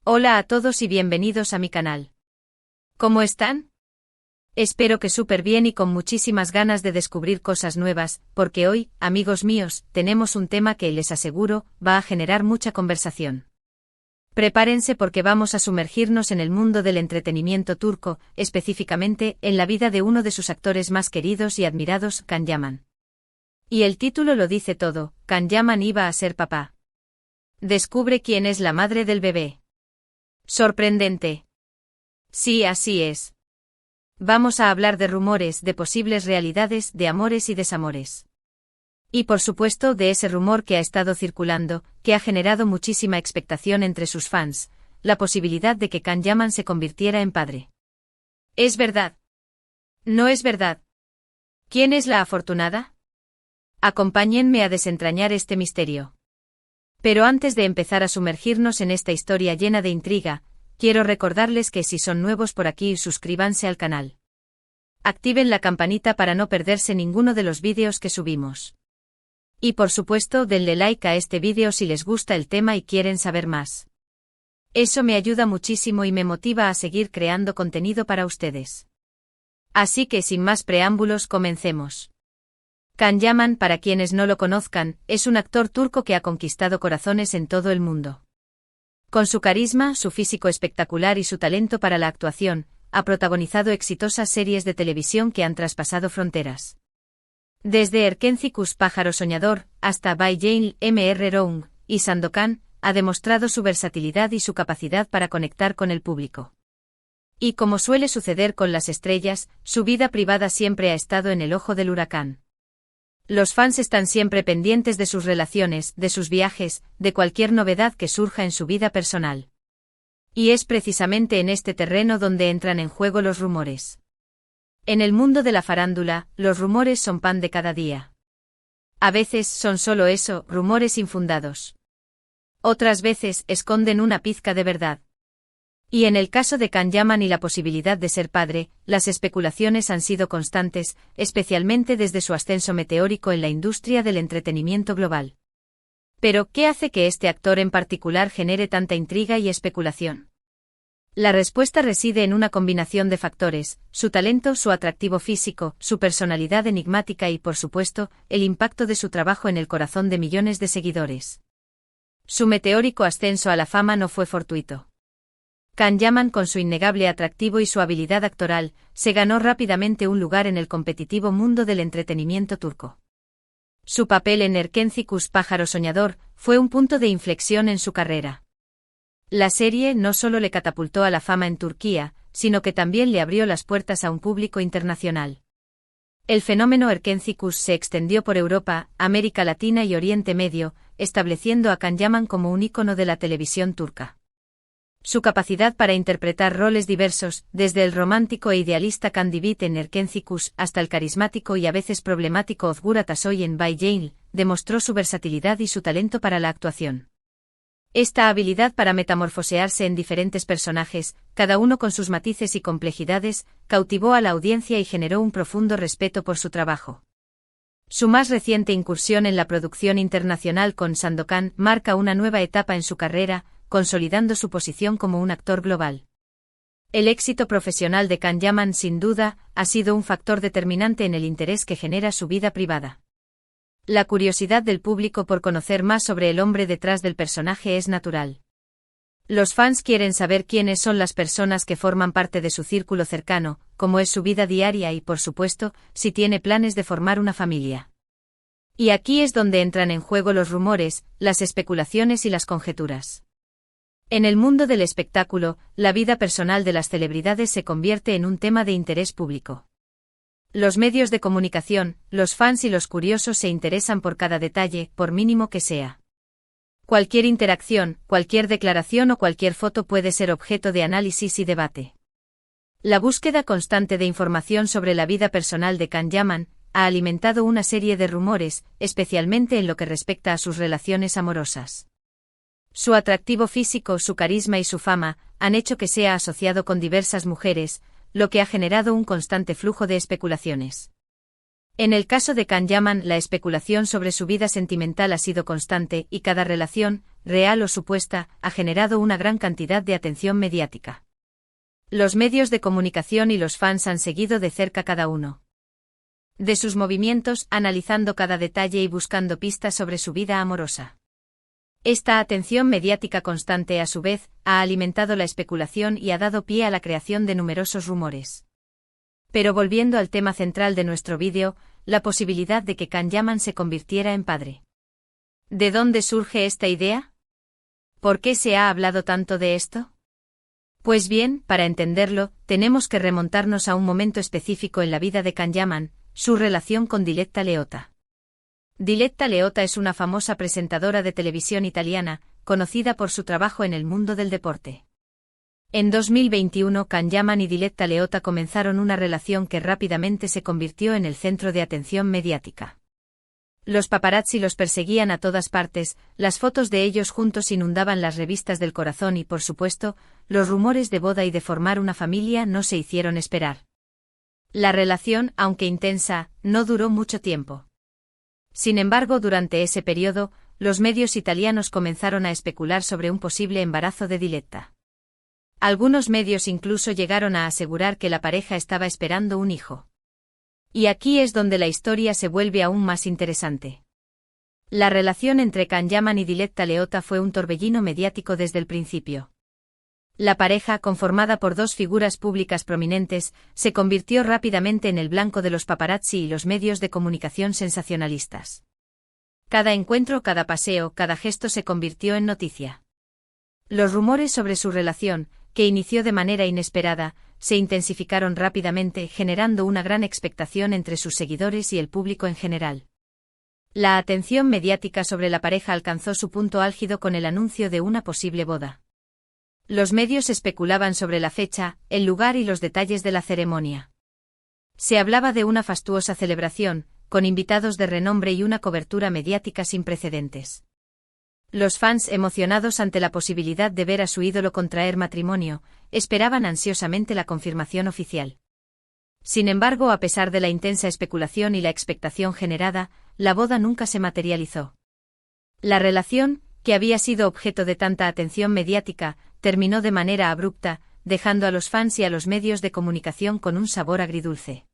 Hola a todos y bienvenidos a mi canal. ¿Cómo están? Espero que súper bien y con muchísimas ganas de descubrir cosas nuevas, porque hoy, amigos míos, tenemos un tema que les aseguro, va a generar mucha conversación. Prepárense porque vamos a sumergirnos en el mundo del entretenimiento turco, específicamente en la vida de uno de sus actores más queridos y admirados, Can Yaman. Y el título lo dice todo, Can Yaman iba a ser papá. Descubre quién es la madre del bebé. Sorprendente. Sí, así es. Vamos a hablar de rumores, de posibles realidades, de amores y desamores. Y por supuesto de ese rumor que ha estado circulando, que ha generado muchísima expectación entre sus fans, la posibilidad de que Can Yaman se convirtiera en padre. ¿Es verdad? ¿No es verdad? ¿Quién es la afortunada? Acompáñenme a desentrañar este misterio. Pero antes de empezar a sumergirnos en esta historia llena de intriga, quiero recordarles que si son nuevos por aquí, suscríbanse al canal. Activen la campanita para no perderse ninguno de los vídeos que subimos. Y por supuesto, denle like a este vídeo si les gusta el tema y quieren saber más. Eso me ayuda muchísimo y me motiva a seguir creando contenido para ustedes. Así que sin más preámbulos, comencemos. Can Yaman, para quienes no lo conozcan, es un actor turco que ha conquistado corazones en todo el mundo. Con su carisma, su físico espectacular y su talento para la actuación, ha protagonizado exitosas series de televisión que han traspasado fronteras. Desde Erkenci Pájaro Soñador, hasta Bay Jail, Mr. Round, y Sandokan, ha demostrado su versatilidad y su capacidad para conectar con el público. Y como suele suceder con las estrellas, su vida privada siempre ha estado en el ojo del huracán. Los fans están siempre pendientes de sus relaciones, de sus viajes, de cualquier novedad que surja en su vida personal. Y es precisamente en este terreno donde entran en juego los rumores. En el mundo de la farándula, los rumores son pan de cada día. A veces son solo eso, rumores infundados. Otras veces esconden una pizca de verdad. Y en el caso de Can Yaman y la posibilidad de ser padre, las especulaciones han sido constantes, especialmente desde su ascenso meteórico en la industria del entretenimiento global. Pero, ¿qué hace que este actor en particular genere tanta intriga y especulación? La respuesta reside en una combinación de factores: su talento, su atractivo físico, su personalidad enigmática y, por supuesto, el impacto de su trabajo en el corazón de millones de seguidores. Su meteórico ascenso a la fama no fue fortuito. Can Yaman, con su innegable atractivo y su habilidad actoral, se ganó rápidamente un lugar en el competitivo mundo del entretenimiento turco. Su papel en Erkenci Pájaro Soñador fue un punto de inflexión en su carrera. La serie no solo le catapultó a la fama en Turquía, sino que también le abrió las puertas a un público internacional. El fenómeno Erkenci se extendió por Europa, América Latina y Oriente Medio, estableciendo a Can Yaman como un ícono de la televisión turca. Su capacidad para interpretar roles diversos, desde el romántico e idealista Kandibit en Erkenci hasta el carismático y a veces problemático Ozgur Atasoy en Bay Jail, demostró su versatilidad y su talento para la actuación. Esta habilidad para metamorfosearse en diferentes personajes, cada uno con sus matices y complejidades, cautivó a la audiencia y generó un profundo respeto por su trabajo. Su más reciente incursión en la producción internacional con Sandokan marca una nueva etapa en su carrera, consolidando su posición como un actor global. El éxito profesional de Can Yaman, sin duda, ha sido un factor determinante en el interés que genera su vida privada. La curiosidad del público por conocer más sobre el hombre detrás del personaje es natural. Los fans quieren saber quiénes son las personas que forman parte de su círculo cercano, cómo es su vida diaria y, por supuesto, si tiene planes de formar una familia. Y aquí es donde entran en juego los rumores, las especulaciones y las conjeturas. En el mundo del espectáculo, la vida personal de las celebridades se convierte en un tema de interés público. Los medios de comunicación, los fans y los curiosos se interesan por cada detalle, por mínimo que sea. Cualquier interacción, cualquier declaración o cualquier foto puede ser objeto de análisis y debate. La búsqueda constante de información sobre la vida personal de Can Yaman ha alimentado una serie de rumores, especialmente en lo que respecta a sus relaciones amorosas. Su atractivo físico, su carisma y su fama han hecho que sea asociado con diversas mujeres, lo que ha generado un constante flujo de especulaciones. En el caso de Can Yaman, la especulación sobre su vida sentimental ha sido constante y cada relación, real o supuesta, ha generado una gran cantidad de atención mediática. Los medios de comunicación y los fans han seguido de cerca cada uno de sus movimientos, analizando cada detalle y buscando pistas sobre su vida amorosa. Esta atención mediática constante, a su vez, ha alimentado la especulación y ha dado pie a la creación de numerosos rumores. Pero volviendo al tema central de nuestro vídeo, la posibilidad de que Can Yaman se convirtiera en padre. ¿De dónde surge esta idea? ¿Por qué se ha hablado tanto de esto? Pues bien, para entenderlo, tenemos que remontarnos a un momento específico en la vida de Can Yaman, su relación con Diletta Leotta. Diletta Leotta es una famosa presentadora de televisión italiana, conocida por su trabajo en el mundo del deporte. En 2021, Can Yaman y Diletta Leotta comenzaron una relación que rápidamente se convirtió en el centro de atención mediática. Los paparazzi los perseguían a todas partes, las fotos de ellos juntos inundaban las revistas del corazón y, por supuesto, los rumores de boda y de formar una familia no se hicieron esperar. La relación, aunque intensa, no duró mucho tiempo. Sin embargo, durante ese periodo, los medios italianos comenzaron a especular sobre un posible embarazo de Diletta. Algunos medios incluso llegaron a asegurar que la pareja estaba esperando un hijo. Y aquí es donde la historia se vuelve aún más interesante. La relación entre Can Yaman y Diletta Leotta fue un torbellino mediático desde el principio. La pareja, conformada por dos figuras públicas prominentes, se convirtió rápidamente en el blanco de los paparazzi y los medios de comunicación sensacionalistas. Cada encuentro, cada paseo, cada gesto se convirtió en noticia. Los rumores sobre su relación, que inició de manera inesperada, se intensificaron rápidamente, generando una gran expectación entre sus seguidores y el público en general. La atención mediática sobre la pareja alcanzó su punto álgido con el anuncio de una posible boda. Los medios especulaban sobre la fecha, el lugar y los detalles de la ceremonia. Se hablaba de una fastuosa celebración, con invitados de renombre y una cobertura mediática sin precedentes. Los fans, emocionados ante la posibilidad de ver a su ídolo contraer matrimonio, esperaban ansiosamente la confirmación oficial. Sin embargo, a pesar de la intensa especulación y la expectación generada, la boda nunca se materializó. La relación, que había sido objeto de tanta atención mediática, terminó de manera abrupta, dejando a los fans y a los medios de comunicación con un sabor agridulce.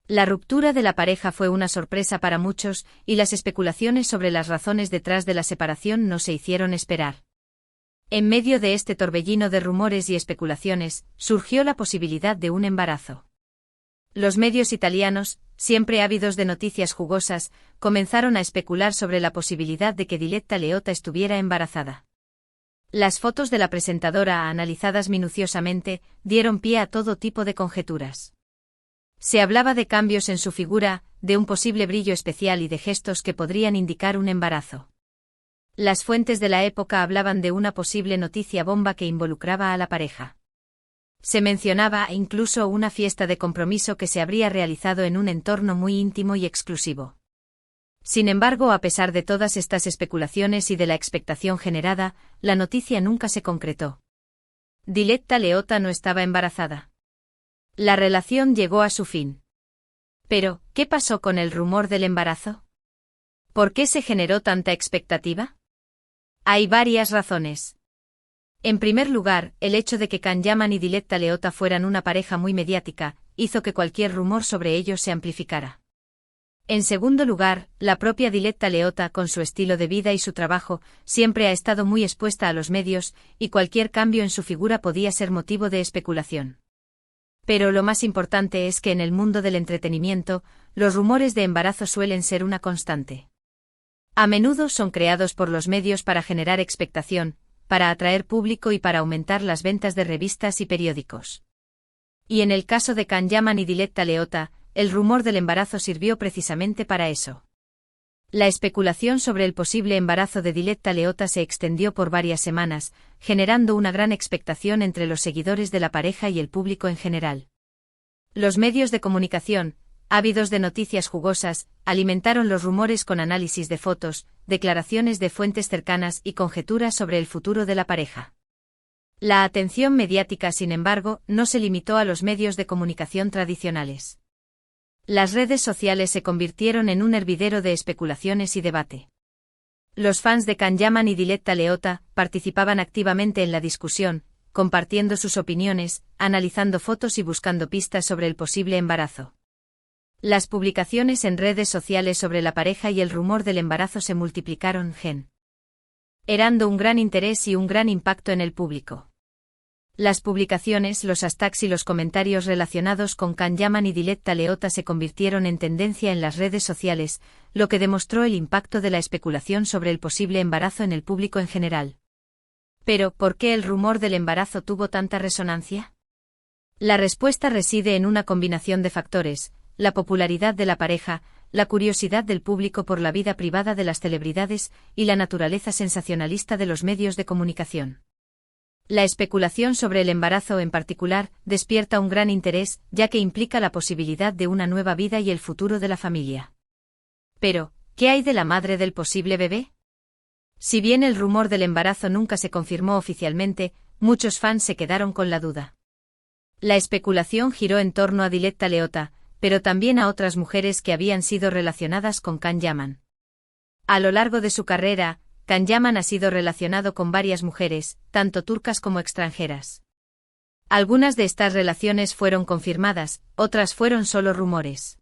La ruptura de la pareja fue una sorpresa para muchos, y las especulaciones sobre las razones detrás de la separación no se hicieron esperar. En medio de este torbellino de rumores y especulaciones, surgió la posibilidad de un embarazo. Los medios italianos, siempre ávidos de noticias jugosas, comenzaron a especular sobre la posibilidad de que Diletta Leotta estuviera embarazada. Las fotos de la presentadora, analizadas minuciosamente, dieron pie a todo tipo de conjeturas. Se hablaba de cambios en su figura, de un posible brillo especial y de gestos que podrían indicar un embarazo. Las fuentes de la época hablaban de una posible noticia bomba que involucraba a la pareja. Se mencionaba incluso una fiesta de compromiso que se habría realizado en un entorno muy íntimo y exclusivo. Sin embargo, a pesar de todas estas especulaciones y de la expectación generada, la noticia nunca se concretó. Diletta Leotta no estaba embarazada. La relación llegó a su fin. Pero, ¿qué pasó con el rumor del embarazo? ¿Por qué se generó tanta expectativa? Hay varias razones. En primer lugar, el hecho de que Can Yaman y Diletta Leotta fueran una pareja muy mediática, hizo que cualquier rumor sobre ellos se amplificara. En segundo lugar, la propia Diletta Leotta, con su estilo de vida y su trabajo, siempre ha estado muy expuesta a los medios, y cualquier cambio en su figura podía ser motivo de especulación. Pero lo más importante es que en el mundo del entretenimiento, los rumores de embarazo suelen ser una constante. A menudo son creados por los medios para generar expectación, para atraer público y para aumentar las ventas de revistas y periódicos. Y en el caso de Can Yaman y Diletta Leotta, el rumor del embarazo sirvió precisamente para eso. La especulación sobre el posible embarazo de Diletta Leotta se extendió por varias semanas, generando una gran expectación entre los seguidores de la pareja y el público en general. Los medios de comunicación, ávidos de noticias jugosas, alimentaron los rumores con análisis de fotos, declaraciones de fuentes cercanas y conjeturas sobre el futuro de la pareja. La atención mediática, sin embargo, no se limitó a los medios de comunicación tradicionales. Las redes sociales se convirtieron en un hervidero de especulaciones y debate. Los fans de Can Yaman y Diletta Leotta participaban activamente en la discusión, compartiendo sus opiniones, analizando fotos y buscando pistas sobre el posible embarazo. Las publicaciones en redes sociales sobre la pareja y el rumor del embarazo se multiplicaron, generando un gran interés y un gran impacto en el público. Las publicaciones, los hashtags y los comentarios relacionados con Can Yaman y Diletta Leotta se convirtieron en tendencia en las redes sociales, lo que demostró el impacto de la especulación sobre el posible embarazo en el público en general. Pero, ¿por qué el rumor del embarazo tuvo tanta resonancia? La respuesta reside en una combinación de factores: la popularidad de la pareja, la curiosidad del público por la vida privada de las celebridades y la naturaleza sensacionalista de los medios de comunicación. La especulación sobre el embarazo en particular despierta un gran interés, ya que implica la posibilidad de una nueva vida y el futuro de la familia. Pero, ¿qué hay de la madre del posible bebé? Si bien el rumor del embarazo nunca se confirmó oficialmente, muchos fans se quedaron con la duda. La especulación giró en torno a Diletta Leotta, pero también a otras mujeres que habían sido relacionadas con Can Yaman. A lo largo de su carrera, Can Yaman ha sido relacionado con varias mujeres, tanto turcas como extranjeras. Algunas de estas relaciones fueron confirmadas, otras fueron solo rumores.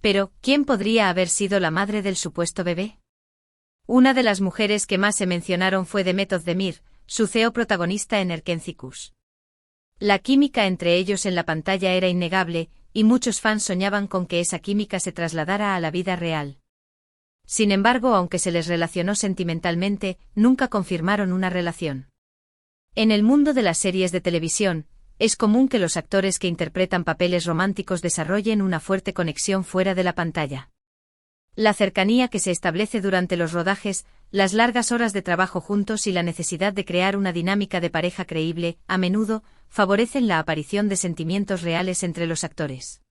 Pero, ¿quién podría haber sido la madre del supuesto bebé? Una de las mujeres que más se mencionaron fue Demet Özdemir, su CEO protagonista en Erkencikus. La química entre ellos en la pantalla era innegable, y muchos fans soñaban con que esa química se trasladara a la vida real. Sin embargo, aunque se les relacionó sentimentalmente, nunca confirmaron una relación. En el mundo de las series de televisión, es común que los actores que interpretan papeles románticos desarrollen una fuerte conexión fuera de la pantalla. La cercanía que se establece durante los rodajes, las largas horas de trabajo juntos y la necesidad de crear una dinámica de pareja creíble, a menudo, favorecen la aparición de sentimientos reales entre los actores.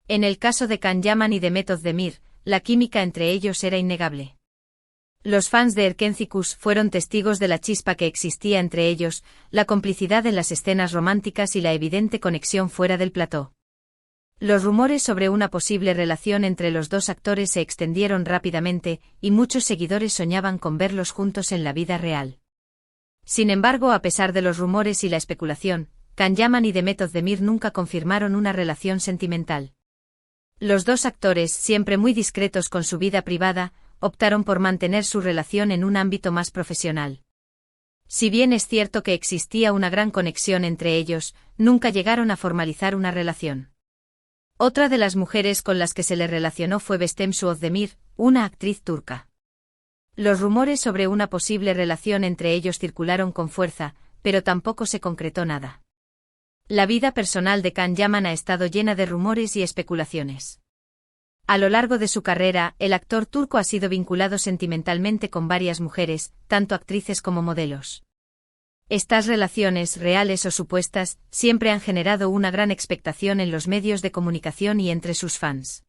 En el caso de Can Yaman y Demet Özdemir, la química entre ellos era innegable. Los fans de Erkencikus fueron testigos de la chispa que existía entre ellos, la complicidad en las escenas románticas y la evidente conexión fuera del plató. Los rumores sobre una posible relación entre los dos actores se extendieron rápidamente, y muchos seguidores soñaban con verlos juntos en la vida real. Sin embargo, a pesar de los rumores y la especulación, Can Yaman y Demet Özdemir nunca confirmaron una relación sentimental. Los dos actores, siempre muy discretos con su vida privada, optaron por mantener su relación en un ámbito más profesional. Si bien es cierto que existía una gran conexión entre ellos, nunca llegaron a formalizar una relación. Otra de las mujeres con las que se le relacionó fue Bestemsu Özdemir, una actriz turca. Los rumores sobre una posible relación entre ellos circularon con fuerza, pero tampoco se concretó nada. La vida personal de Can Yaman ha estado llena de rumores y especulaciones. A lo largo de su carrera, el actor turco ha sido vinculado sentimentalmente con varias mujeres, tanto actrices como modelos. Estas relaciones, reales o supuestas, siempre han generado una gran expectación en los medios de comunicación y entre sus fans.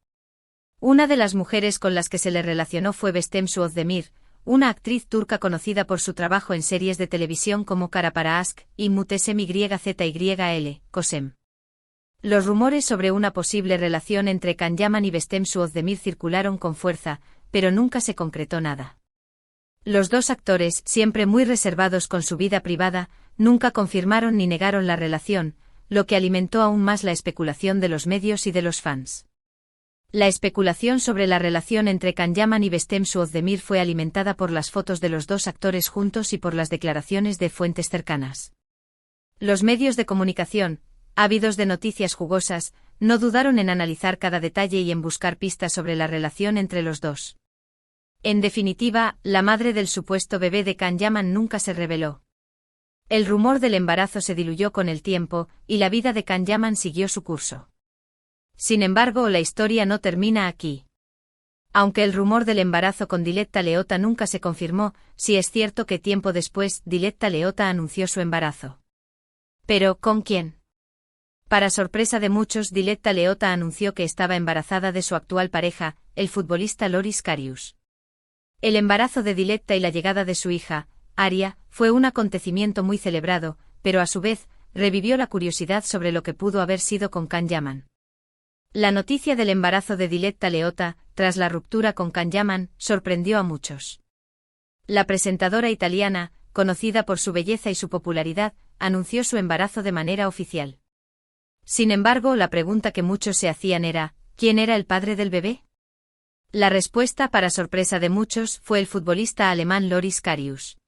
Una de las mujeres con las que se le relacionó fue Bestemsu Özdemir, una actriz turca conocida por su trabajo en series de televisión como Kara para Aşk y Muhteşem Yzyl, Kosem. Los rumores sobre una posible relación entre Can Yaman y Bestemsu Özdemir circularon con fuerza, pero nunca se concretó nada. Los dos actores, siempre muy reservados con su vida privada, nunca confirmaron ni negaron la relación, lo que alimentó aún más la especulación de los medios y de los fans. La especulación sobre la relación entre Can Yaman y Bestemsu Özdemir fue alimentada por las fotos de los dos actores juntos y por las declaraciones de fuentes cercanas. Los medios de comunicación, ávidos de noticias jugosas, no dudaron en analizar cada detalle y en buscar pistas sobre la relación entre los dos. En definitiva, la madre del supuesto bebé de Can Yaman nunca se reveló. El rumor del embarazo se diluyó con el tiempo, y la vida de Can Yaman siguió su curso. Sin embargo, la historia no termina aquí. Aunque el rumor del embarazo con Diletta Leotta nunca se confirmó, sí es cierto que tiempo después Diletta Leotta anunció su embarazo. ¿Pero con quién? Para sorpresa de muchos, Diletta Leotta anunció que estaba embarazada de su actual pareja, el futbolista Loris Karius. El embarazo de Diletta y la llegada de su hija, Arya, fue un acontecimiento muy celebrado, pero a su vez, revivió la curiosidad sobre lo que pudo haber sido con Can Yaman. La noticia del embarazo de Diletta Leotta, tras la ruptura con Can Yaman, sorprendió a muchos. La presentadora italiana, conocida por su belleza y su popularidad, anunció su embarazo de manera oficial. Sin embargo, la pregunta que muchos se hacían era, ¿quién era el padre del bebé? La respuesta, para sorpresa de muchos, fue el futbolista alemán Loris Karius.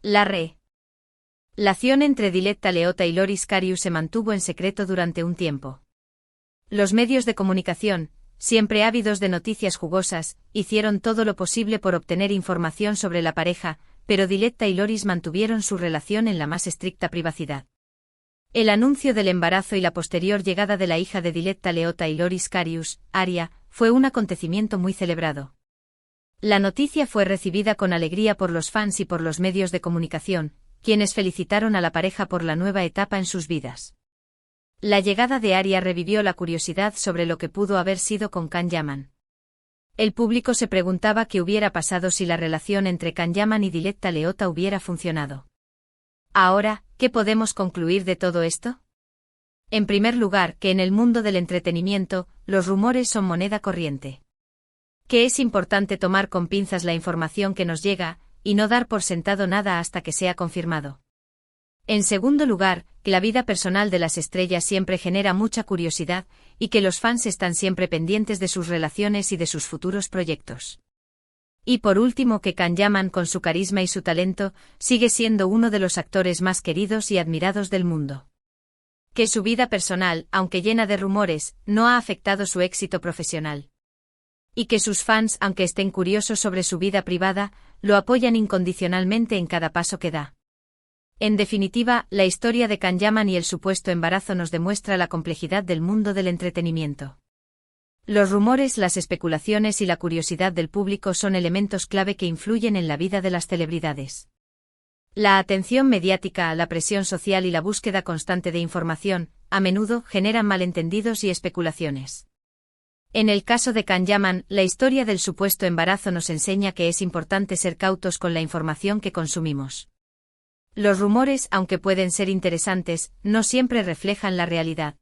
La relación entre Diletta Leotta y Loris Karius se mantuvo en secreto durante un tiempo. Los medios de comunicación, siempre ávidos de noticias jugosas, hicieron todo lo posible por obtener información sobre la pareja, pero Diletta y Loris mantuvieron su relación en la más estricta privacidad. El anuncio del embarazo y la posterior llegada de la hija de Diletta Leotta y Loris Karius, Aria, fue un acontecimiento muy celebrado. La noticia fue recibida con alegría por los fans y por los medios de comunicación, quienes felicitaron a la pareja por la nueva etapa en sus vidas. La llegada de Aria revivió la curiosidad sobre lo que pudo haber sido con Can Yaman. El público se preguntaba qué hubiera pasado si la relación entre Can Yaman y Diletta Leotta hubiera funcionado. Ahora, ¿qué podemos concluir de todo esto? En primer lugar, que en el mundo del entretenimiento, los rumores son moneda corriente. Que es importante tomar con pinzas la información que nos llega, y no dar por sentado nada hasta que sea confirmado. En segundo lugar, que la vida personal de las estrellas siempre genera mucha curiosidad, y que los fans están siempre pendientes de sus relaciones y de sus futuros proyectos. Y por último, que Can Yaman, con su carisma y su talento, sigue siendo uno de los actores más queridos y admirados del mundo. Que su vida personal, aunque llena de rumores, no ha afectado su éxito profesional. Y que sus fans, aunque estén curiosos sobre su vida privada, lo apoyan incondicionalmente en cada paso que da. En definitiva, la historia de Can Yaman y el supuesto embarazo nos demuestra la complejidad del mundo del entretenimiento. Los rumores, las especulaciones y la curiosidad del público son elementos clave que influyen en la vida de las celebridades. La atención mediática, la presión social y la búsqueda constante de información, a menudo, generan malentendidos y especulaciones. En el caso de Can Yaman, la historia del supuesto embarazo nos enseña que es importante ser cautos con la información que consumimos. Los rumores, aunque pueden ser interesantes, no siempre reflejan la realidad.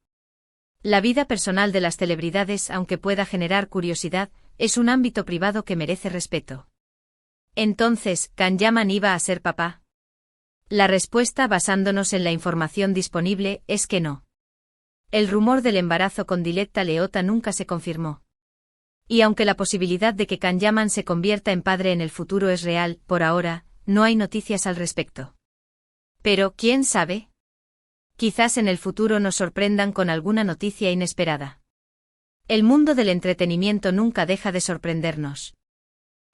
La vida personal de las celebridades, aunque pueda generar curiosidad, es un ámbito privado que merece respeto. Entonces, ¿Can Yaman iba a ser papá? La respuesta, basándonos en la información disponible, es que no. El rumor del embarazo con Diletta Leotta nunca se confirmó. Y aunque la posibilidad de que Can Yaman se convierta en padre en el futuro es real, por ahora, no hay noticias al respecto. Pero, ¿quién sabe? Quizás en el futuro nos sorprendan con alguna noticia inesperada. El mundo del entretenimiento nunca deja de sorprendernos.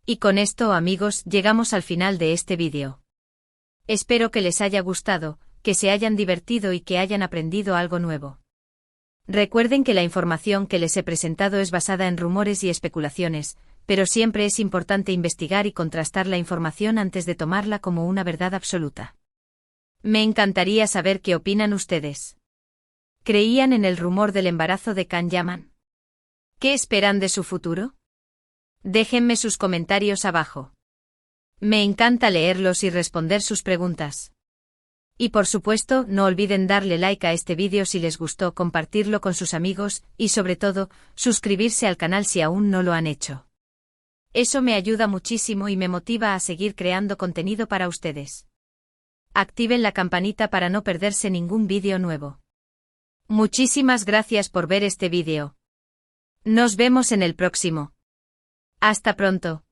Y con esto, amigos, llegamos al final de este vídeo. Espero que les haya gustado, que se hayan divertido y que hayan aprendido algo nuevo. Recuerden que la información que les he presentado es basada en rumores y especulaciones, pero siempre es importante investigar y contrastar la información antes de tomarla como una verdad absoluta. Me encantaría saber qué opinan ustedes. ¿Creían en el rumor del embarazo de Can Yaman? ¿Qué esperan de su futuro? Déjenme sus comentarios abajo. Me encanta leerlos y responder sus preguntas. Y por supuesto, no olviden darle like a este vídeo si les gustó, compartirlo con sus amigos, y sobre todo, suscribirse al canal si aún no lo han hecho. Eso me ayuda muchísimo y me motiva a seguir creando contenido para ustedes. Activen la campanita para no perderse ningún vídeo nuevo. Muchísimas gracias por ver este vídeo. Nos vemos en el próximo. Hasta pronto.